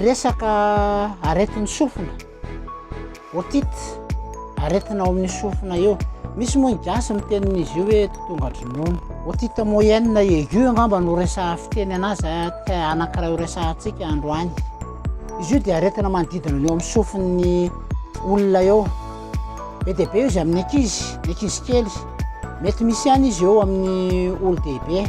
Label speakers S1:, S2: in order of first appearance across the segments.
S1: resaka aretin'ny sofina otity aretina ao amin'ny sofina eo misy moa ny gasy mitenin'izy io hoe totonga dronono otite moyenne aigu angamba no resa fiteny anazy anankiray ho resantsika androany izy io dia aretina manodidina eo amin'ny sofin'ny olona eo be dia be izy amin'ny ankizy kely mety misy ihany izy eo amin'ny olo-dehibe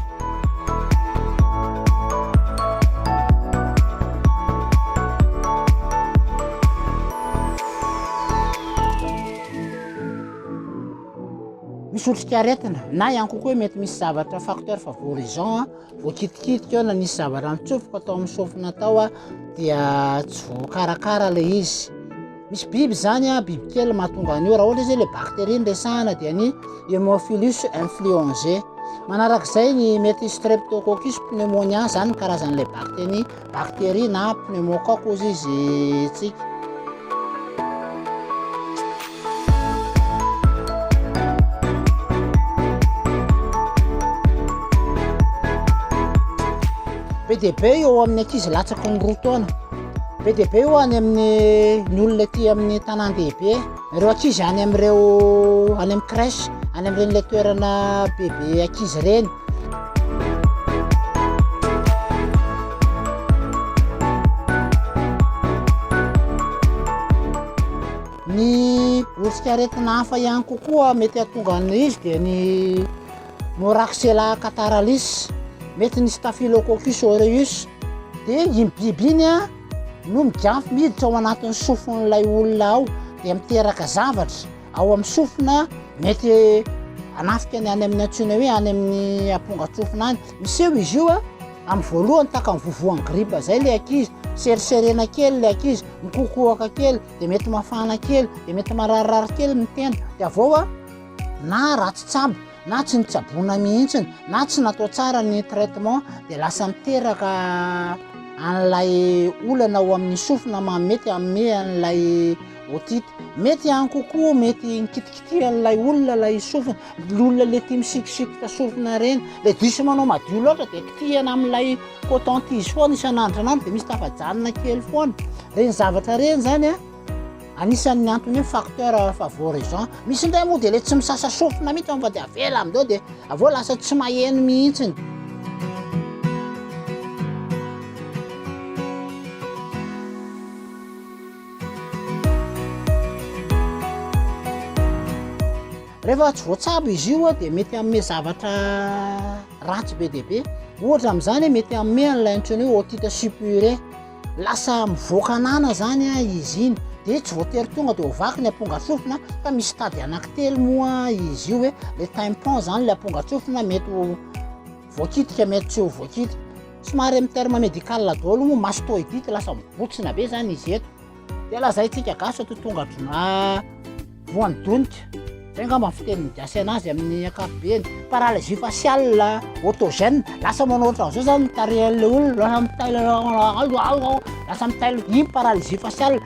S1: misy otrika aretina na ihany kokoa mety misy zavatra facteur favorisant voakitikitika eo na nisy zavatra mitsofoka atao amin'ny sofina tao dia tsy voakarakara le izy misy biby zany biby kely mahatonga an'io raha ohatra izy le bactérie resahana dia ny Haemophilus influenzae manarak'izay ny mety streptococcus pneumonia zany karazan'le bactérie na pneumococcus izy tsika be dia be eo amin'ny ankizy latsaky ny roa taona be dia be eo any amin'ny ny olona ty amin'ny tanan-dehibe ireo ankizy any amin'ny crèche any amin'ireny le toerana bebe ankizy reny ny otrika aretina hafa ihany kokoa mety hahatonga izy dia ny moraxella catarrhalis mety ny staphylococcus aureus dia iny biby iny no miganfy miditra ao anatin'ny sofin'ilay olona ao dia miteraka zavatra ao amin'ny sofina mety anafika ny any amin'ny antsoina hoe any amin'ny amponga-tsofina any misy eo izy io amin'ny voalohany taka mivovoan'ny gripa zay le ankizy seriserena kely le ankizy mikokoaka kely dia mety mafana kely dia mety mararirary kely mitena dia avao na ratsy tsaby na tsy nitsabona mihitsiny na tsy natao tsara ny traitement dia lasa miteraka an'ilay olana ao amin'ny sofina mety amme an'ilay otite mety ihany kokoa mety nikitikitihan'ilay olona lay sofina olona le tia misikisikitra sofina reny le diso manao madio loatra dia kitihana amin'ilay coton-tige foana isan'andro dia misy tafajanona kely foana reny zavatra reny zany anisan'ny antony hoe facteur favorisant misy indray moa dia le tsy misasa sofina mihitsy fa dia avela amindao dia avao lasa tsy maheno mihitsiny rehefa tsy voatsabo izy io dia mety amme zavatra ratsy be dia be ohatra amin'izany mety amme an'ilay antsoina hoe otite suppurée lasa mivoaka anana zany izy iny dia tsy voatery tonga dia hovaky ny amponga-tsofina fa misy tady anankitelo moa izy io hoe le tympan zany le amponga-tsofina mety voakitika mety tsy ho voakitika somary amin'ny terme médical daholo moa mastoïdite lasa mibotsina be zany izy eto dia lazaintsika gasy totonga voan'ny donika zay angamba ny fitenin'ny gasy anazy amin'ny ankapobeny paralysie faciale autogène lasa manao ohatran'izao zany mitarehan'le olona lasa mitailo iny paralysie faciale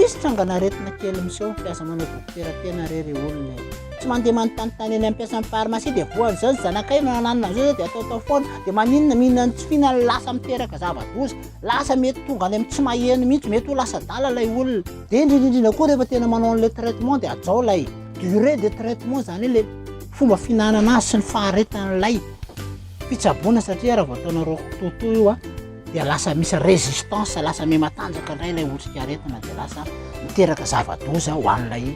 S1: misy trangana aretina kely miseho mpiasa manao dokotera-tena rery olona tsy mandeha manontanytany eny ampiasan'ny pharmacie dia voany zany zanakay nananina zao dia atao foana dia maninona mihinana tsy fihinana lasa miteraka zava-doza lasa mety tonga any amin'ny tsy maheno mihitsy mety ho lasa dala lay olona dia indrindrindrindra koa rehefa tena manao an'ilay traitement dia ajao lay durée de traitement zany hoe le fomba fihinanana azy sy ny faharetan'ilay fitsaboana satria raha vao ataonareo toto io dia lasa misy résistance lasa me matanjaka indray ilay otrika aretina dia lasa miteraka zava-doza ho an'ilay